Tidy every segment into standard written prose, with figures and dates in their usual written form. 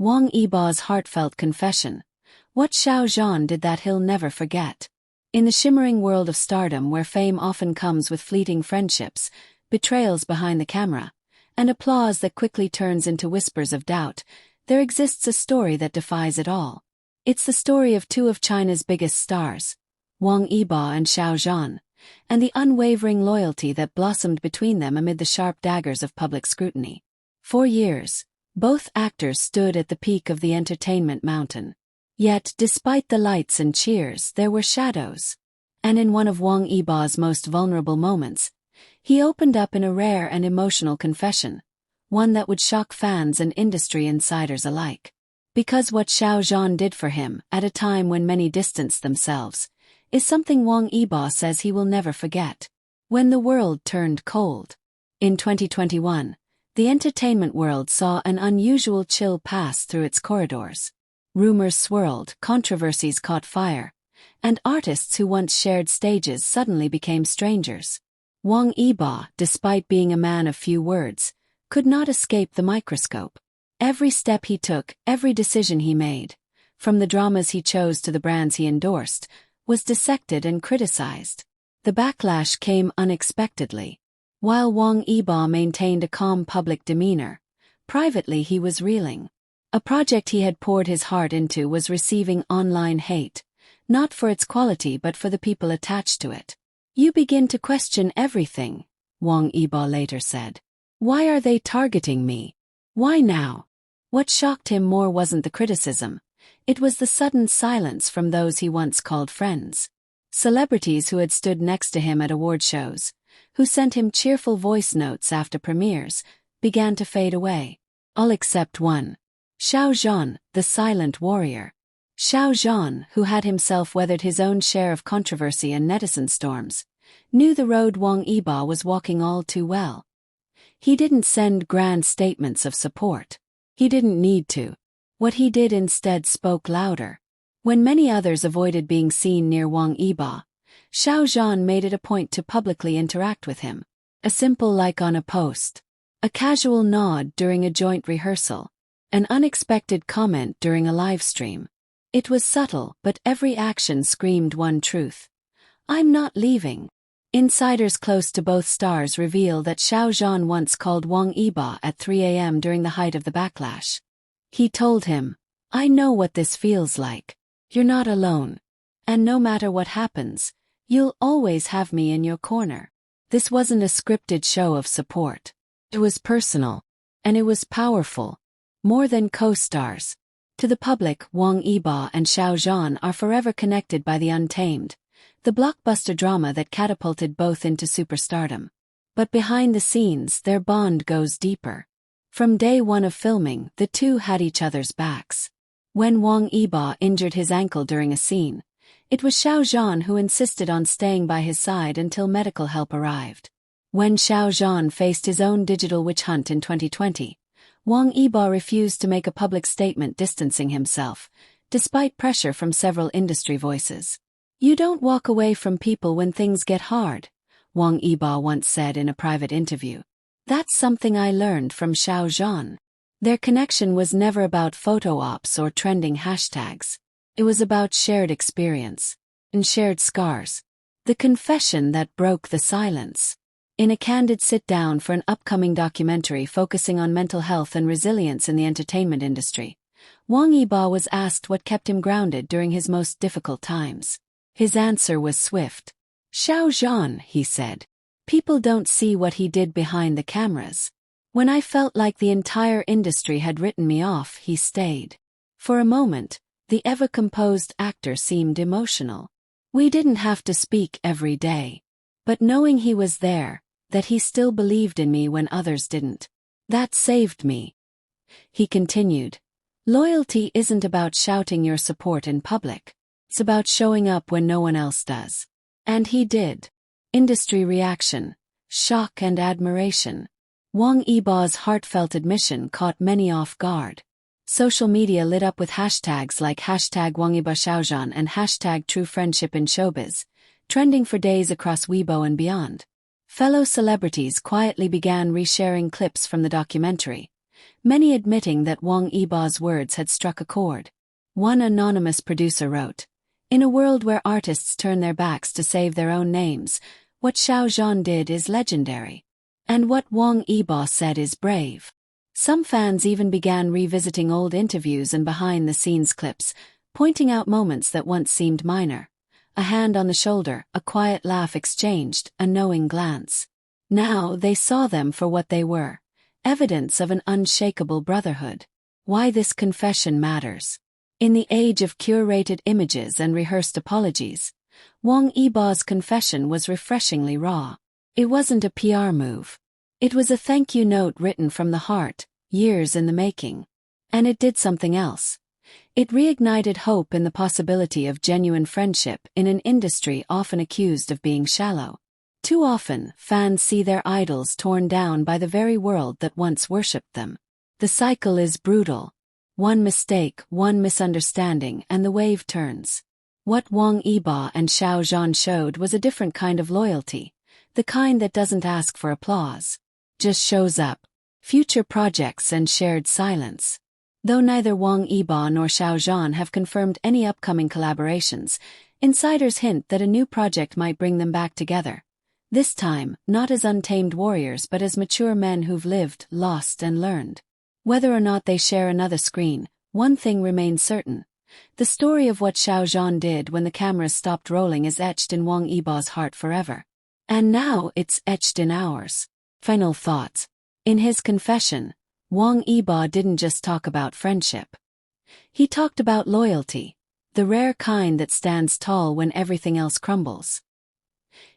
Wang Yibo'S Heartfelt Confession. What Xiao Jean did that he'll never forget. In the shimmering world of stardom where fame often comes with fleeting friendships, betrayals behind the camera, and applause that quickly turns into whispers of doubt, there exists a story that defies it all. It's the story of two of China's biggest stars, Wang Yibo and Xiao Jean, and the unwavering loyalty that blossomed between them amid the sharp daggers of public scrutiny. For years, both actors stood at the peak of the entertainment mountain. Yet, despite the lights and cheers, there were shadows. And in one of Wang Yibo's most vulnerable moments, he opened up in a rare and emotional confession, one that would shock fans and industry insiders alike. Because what Xiao Jean did for him, at a time when many distanced themselves, is something Wang Yibo says he will never forget. When the world turned cold. In 2021, the entertainment world saw an unusual chill pass through its corridors. Rumors swirled, controversies caught fire, and artists who once shared stages suddenly became strangers. Wang Yibo, despite being a man of few words, could not escape the microscope. Every step he took, every decision he made, from the dramas he chose to the brands he endorsed, was dissected and criticized. The backlash came unexpectedly. While Wang Yibo maintained a calm public demeanor, privately he was reeling. A project he had poured his heart into was receiving online hate, not for its quality but for the people attached to it. "You begin to question everything," Wang Yibo later said. "Why are they targeting me? Why now?" What shocked him more wasn't the criticism, it was the sudden silence from those he once called friends. Celebrities who had stood next to him at award shows, who sent him cheerful voice notes after premieres, began to fade away. All except one. Xiao Jean, the silent warrior. Xiao Jean, who had himself weathered his own share of controversy and netizen storms, knew the road Wang Yibo was walking all too well. He didn't send grand statements of support. He didn't need to. What he did instead spoke louder. When many others avoided being seen near Wang Yibo, Xiao Jean made it a point to publicly interact with him. A simple like on a post. A casual nod during a joint rehearsal. An unexpected comment during a live stream. It was subtle, but every action screamed one truth. "I'm not leaving." Insiders close to both stars reveal that Xiao Jean once called Wang Yibo at 3 a.m. during the height of the backlash. He told him, "I know what this feels like. You're not alone. And no matter what happens, you'll always have me in your corner." This wasn't a scripted show of support. It was personal. And it was powerful. More than co-stars. To the public, Wang Yibo and Xiao Jean are forever connected by The Untamed, the blockbuster drama that catapulted both into superstardom. But behind the scenes, their bond goes deeper. From day one of filming, the two had each other's backs. When Wang Yibo injured his ankle during a scene, it was Xiao Jean who insisted on staying by his side until medical help arrived. When Xiao Jean faced his own digital witch hunt in 2020, Wang Yibo refused to make a public statement distancing himself, despite pressure from several industry voices. "You don't walk away from people when things get hard," Wang Yibo once said in a private interview. "That's something I learned from Xiao Jean." Their connection was never about photo ops or trending hashtags. It was about shared experience and shared scars. The confession that broke the silence. In a candid sit-down for an upcoming documentary focusing on mental health and resilience in the entertainment industry, Wang Yibo was asked what kept him grounded during his most difficult times. His answer was swift. "Xiao Jean," he said. "People don't see what he did behind the cameras. When I felt like the entire industry had written me off, he stayed." For a moment, the ever-composed actor seemed emotional. "We didn't have to speak every day. But knowing he was there, that he still believed in me when others didn't, that saved me." He continued, "Loyalty isn't about shouting your support in public. It's about showing up when no one else does." And he did. Industry reaction, shock and admiration. Wang Yibo'S heartfelt admission caught many off guard. Social media lit up with hashtags like #WangYiboXiaoJean and #TrueFriendshipInShowbiz, trending for days across Weibo and beyond. Fellow celebrities quietly began resharing clips from the documentary, many admitting that Wang Yibo'S words had struck a chord. One anonymous producer wrote, "In a world where artists turn their backs to save their own names, what Xiao Jean did is legendary. And what Wang Yibo said is brave." Some fans even began revisiting old interviews and behind-the-scenes clips, pointing out moments that once seemed minor. A hand on the shoulder, a quiet laugh exchanged, a knowing glance. Now they saw them for what they were, evidence of an unshakable brotherhood. Why this confession matters. In the age of curated images and rehearsed apologies, Wang Yibo'S confession was refreshingly raw. It wasn't a PR move. It was a thank you note written from the heart, years in the making. And it did something else. It reignited hope in the possibility of genuine friendship in an industry often accused of being shallow. Too often, fans see their idols torn down by the very world that once worshipped them. The cycle is brutal. One mistake, one misunderstanding, and the wave turns. What Wang Yibo and Xiao Jean showed was a different kind of loyalty, the kind that doesn't ask for applause. Just shows up. Future projects and shared silence. Though neither Wang Yibo nor Xiao Jean have confirmed any upcoming collaborations, insiders hint that a new project might bring them back together. This time, not as untamed warriors but as mature men who've lived, lost and learned. Whether or not they share another screen, one thing remains certain. The story of what Xiao Jean did when the cameras stopped rolling is etched in Wang Yibo'S heart forever. And now it's etched in ours. Final thoughts. In his confession, Wang Yibo didn't just talk about friendship. He talked about loyalty, the rare kind that stands tall when everything else crumbles.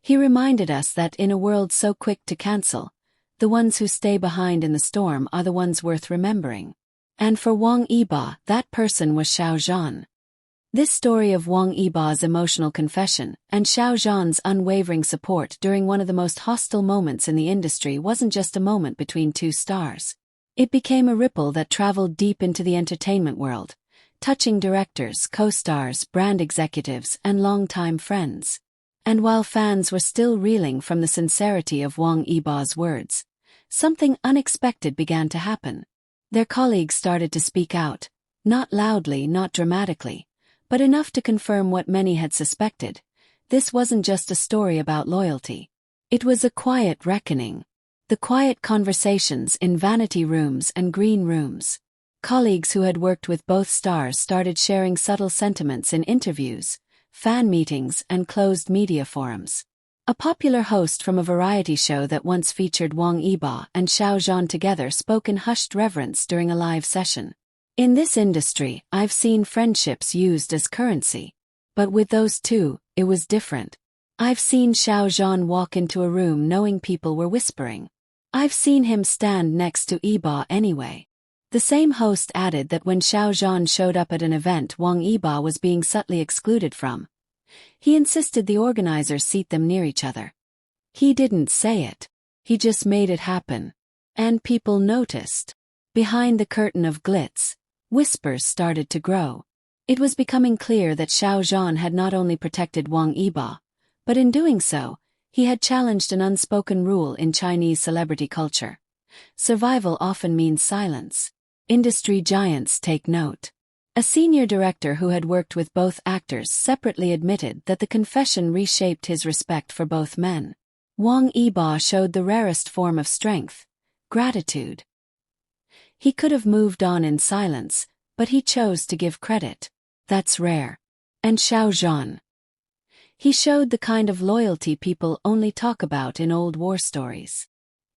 He reminded us that in a world so quick to cancel, the ones who stay behind in the storm are the ones worth remembering. And for Wang Yibo, that person was Xiao Jean. This story of Wang Yibo'S emotional confession and Xiao Jean's unwavering support during one of the most hostile moments in the industry wasn't just a moment between two stars. It became a ripple that traveled deep into the entertainment world, touching directors, co-stars, brand executives, and longtime friends. And while fans were still reeling from the sincerity of Wang Yibo'S words, something unexpected began to happen. Their colleagues started to speak out, not loudly, not dramatically, but enough to confirm what many had suspected. This wasn't just a story about loyalty. It was a quiet reckoning. The quiet conversations in vanity rooms and green rooms. Colleagues who had worked with both stars started sharing subtle sentiments in interviews, fan meetings, and closed media forums. A popular host from a variety show that once featured Wang Yibo and Xiao Jean together spoke in hushed reverence during a live session. "In this industry, I've seen friendships used as currency. But with those two, it was different. I've seen Xiao Jean walk into a room knowing people were whispering. I've seen him stand next to Yibo anyway." The same host added that when Xiao Jean showed up at an event Wang Yibo was being subtly excluded from, he insisted the organizers seat them near each other. He didn't say it. He just made it happen. And people noticed. Behind the curtain of glitz, whispers started to grow. It was becoming clear that Xiao Jean had not only protected Wang Yibo, but in doing so, he had challenged an unspoken rule in Chinese celebrity culture. Survival often means silence. Industry giants take note. A senior director who had worked with both actors separately admitted that the confession reshaped his respect for both men. Wang Yibo showed the rarest form of strength, gratitude. He could have moved on in silence, but he chose to give credit. That's rare. And Xiao Jean. He showed the kind of loyalty people only talk about in old war stories.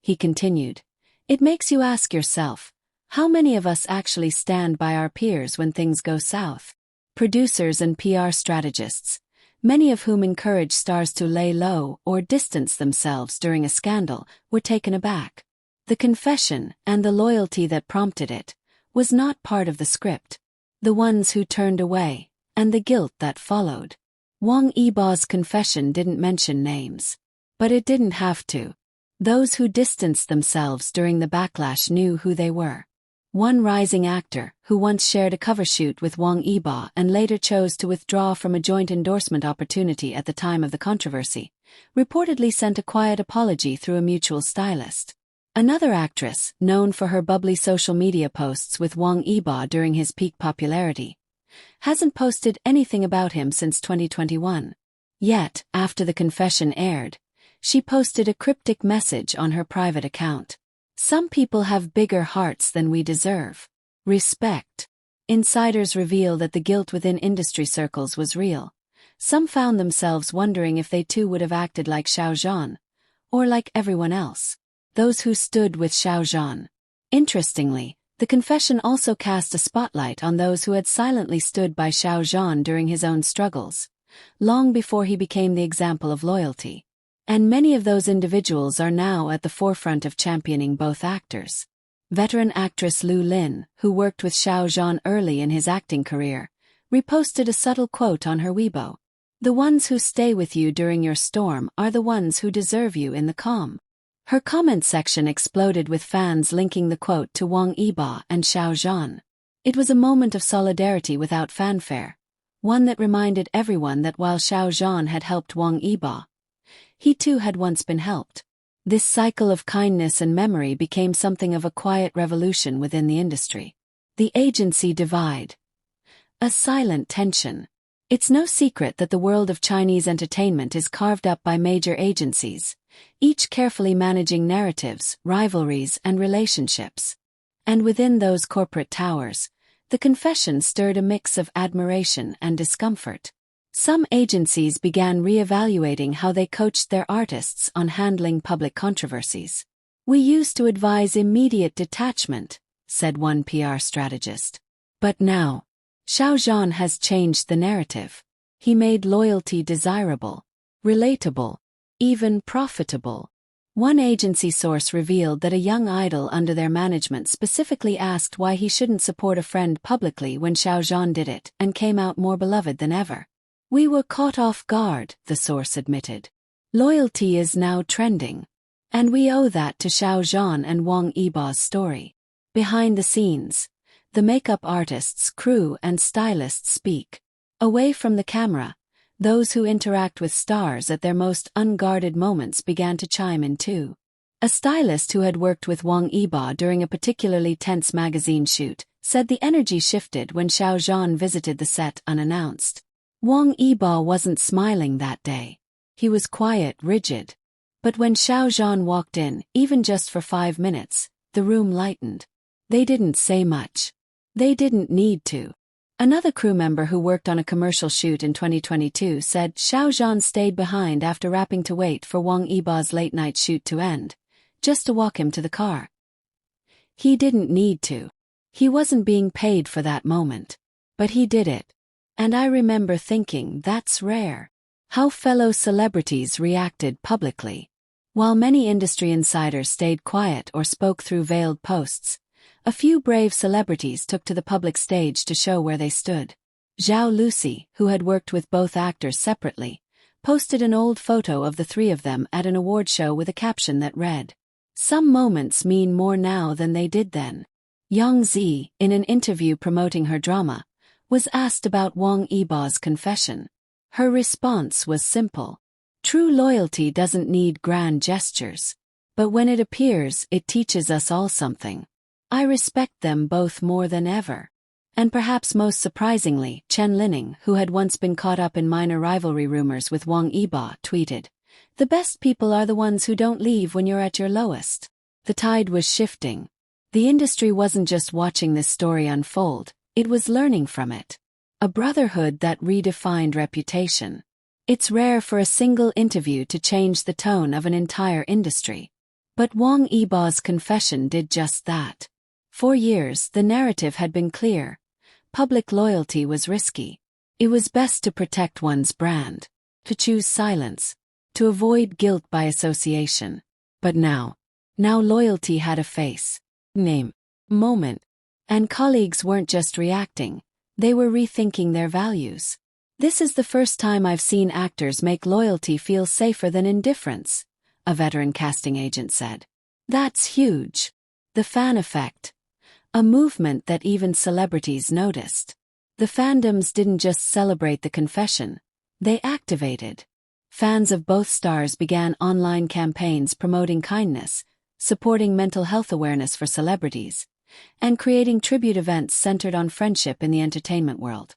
He continued, "It makes you ask yourself, how many of us actually stand by our peers when things go south?" Producers and PR strategists, many of whom encourage stars to lay low or distance themselves during a scandal, were taken aback. The confession, and the loyalty that prompted it, was not part of the script. The ones who turned away, and the guilt that followed. Wang Yibo'S confession didn't mention names. But it didn't have to. Those who distanced themselves during the backlash knew who they were. One rising actor, who once shared a cover shoot with Wang Yibo and later chose to withdraw from a joint endorsement opportunity at the time of the controversy, reportedly sent a quiet apology through a mutual stylist. Another actress, known for her bubbly social media posts with Wang Yibo during his peak popularity, hasn't posted anything about him since 2021. Yet, after the confession aired, she posted a cryptic message on her private account. "Some people have bigger hearts than we deserve. Respect." Insiders reveal that the guilt within industry circles was real. Some found themselves wondering if they too would have acted like Xiao Jean, or like everyone else. Those who stood with Xiao Jean. Interestingly, the confession also cast a spotlight on those who had silently stood by Xiao Jean during his own struggles, long before he became the example of loyalty. And many of those individuals are now at the forefront of championing both actors. Veteran actress Lu Lin, who worked with Xiao Jean early in his acting career, reposted a subtle quote on her Weibo. "The ones who stay with you during your storm are the ones who deserve you in the calm." Her comment section exploded with fans linking the quote to Wang Yibo and Xiao Jean. It was a moment of solidarity without fanfare, one that reminded everyone that while Xiao Jean had helped Wang Yibo, he too had once been helped. This cycle of kindness and memory became something of a quiet revolution within the industry. The agency divide. A silent tension. It's no secret that the world of Chinese entertainment is carved up by major agencies, each carefully managing narratives, rivalries, and relationships. And within those corporate towers, the confession stirred a mix of admiration and discomfort. Some agencies began re-evaluating how they coached their artists on handling public controversies. "We used to advise immediate detachment," said one PR strategist. "But now, Xiao Jean has changed the narrative. He made loyalty desirable, relatable, even profitable." One agency source revealed that a young idol under their management specifically asked why he shouldn't support a friend publicly when Xiao Jean did it and came out more beloved than ever. "We were caught off guard," the source admitted. "Loyalty is now trending. And we owe that to Xiao Jean and Wang Yibo's story." Behind the scenes, the makeup artists, crew, and stylists speak. Away from the camera, those who interact with stars at their most unguarded moments began to chime in too. A stylist who had worked with Wang Yibo during a particularly tense magazine shoot said the energy shifted when Xiao Jean visited the set unannounced. Wang Yibo wasn't smiling that day. He was quiet, rigid. But when Xiao Jean walked in, even just for 5 minutes, the room lightened. They didn't say much. They didn't need to. Another crew member who worked on a commercial shoot in 2022 said Xiao Jean stayed behind after wrapping to wait for Wang Yibo's late-night shoot to end, just to walk him to the car. He didn't need to. He wasn't being paid for that moment. But he did it. And I remember thinking, that's rare. How fellow celebrities reacted publicly. While many industry insiders stayed quiet or spoke through veiled posts, a few brave celebrities took to the public stage to show where they stood. Zhao Lucy, who had worked with both actors separately, posted an old photo of the three of them at an award show with a caption that read, "Some moments mean more now than they did then." Yang Zi, in an interview promoting her drama, was asked about Wang Yibo's confession. Her response was simple. "True loyalty doesn't need grand gestures. But when it appears, it teaches us all something. I respect them both more than ever." And perhaps most surprisingly, Chen Lining, who had once been caught up in minor rivalry rumors with Wang Yibo, tweeted, "The best people are the ones who don't leave when you're at your lowest." The tide was shifting. The industry wasn't just watching this story unfold, it was learning from it. A brotherhood that redefined reputation. It's rare for a single interview to change the tone of an entire industry. But Wang Yibo's confession did just that. For years, the narrative had been clear. Public loyalty was risky. It was best to protect one's brand, to choose silence, to avoid guilt by association. But now loyalty had a face, name, moment. And colleagues weren't just reacting, they were rethinking their values. "This is the first time I've seen actors make loyalty feel safer than indifference," a veteran casting agent said. "That's huge." The fan effect. A movement that even celebrities noticed. The fandoms didn't just celebrate the confession, they activated. Fans of both stars began online campaigns promoting kindness, supporting mental health awareness for celebrities, and creating tribute events centered on friendship in the entertainment world.